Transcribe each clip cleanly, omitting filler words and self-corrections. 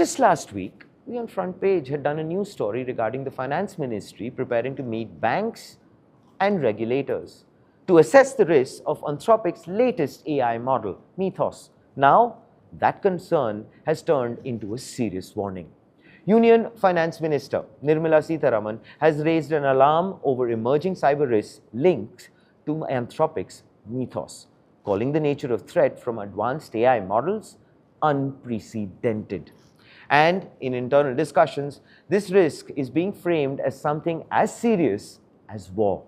Just last week, we on Front Page had done a news story regarding the Finance Ministry preparing to meet banks and regulators to assess the risks of Anthropic's latest AI model, Mythos. Now, that concern has turned into a serious warning. Union Finance Minister Nirmala Sitharaman has raised an alarm over emerging cyber risks linked to Anthropic's Mythos, calling the nature of threat from advanced AI models unprecedented. And in internal discussions, this risk is being framed as something as serious as war.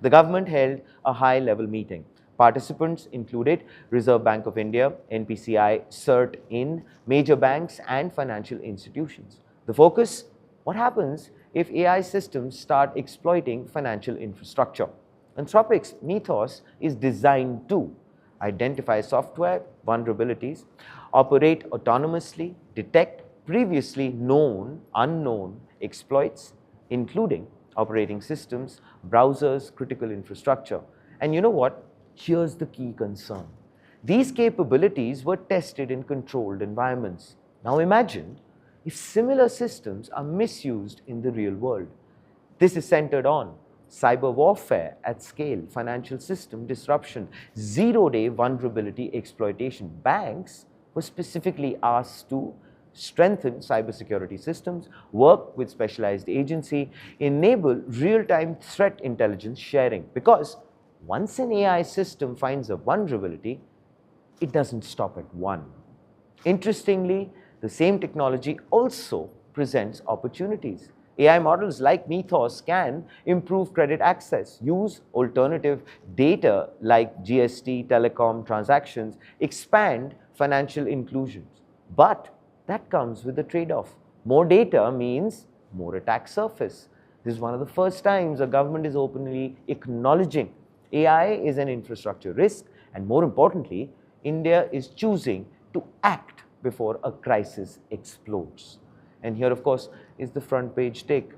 The government held a high-level meeting. Participants included Reserve Bank of India, NPCI, CERT in major banks and financial institutions. The focus: what happens if AI systems start exploiting financial infrastructure? Anthropic's Mythos is designed to identify software vulnerabilities, operate autonomously, detect previously known, unknown exploits, including operating systems, browsers, critical infrastructure. And you know what? Here's the key concern. These capabilities were tested in controlled environments. Now imagine if similar systems are misused in the real world. This is centered on cyber warfare at scale, financial system disruption, zero-day vulnerability exploitation. Banks were specifically asked to strengthen cybersecurity systems, work with specialized agency, enable real-time threat intelligence sharing. Because once an AI system finds a vulnerability, it doesn't stop at one. Interestingly, the same technology also presents opportunities. AI models like Mythos can improve credit access, use alternative data like GST, telecom transactions, expand financial inclusions. But that comes with a trade-off. More data means more attack surface. This is one of the first times a government is openly acknowledging AI is an infrastructure risk, and more importantly, India is choosing to act before a crisis explodes. And here, of course, is the front page take.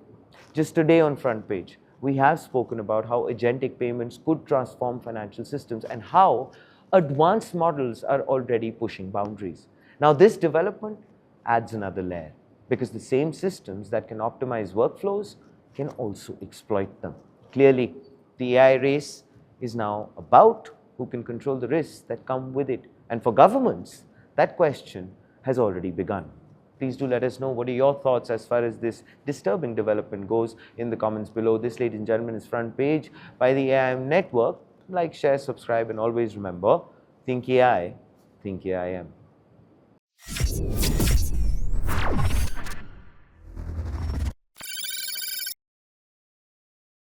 Just today on Front Page, we have spoken about how agentic payments could transform financial systems and how advanced models are already pushing boundaries. Now, this development adds another layer, because the same systems that can optimize workflows can also exploit them. Clearly, the AI race is now about who can control the risks that come with it. And for governments, that question has already begun. Please do let us know what are your thoughts as far as this disturbing development goes in the comments below. This, ladies and gentlemen, is Front Page by the AIM Network. Like, share, subscribe, and always remember, think AI, think AIM.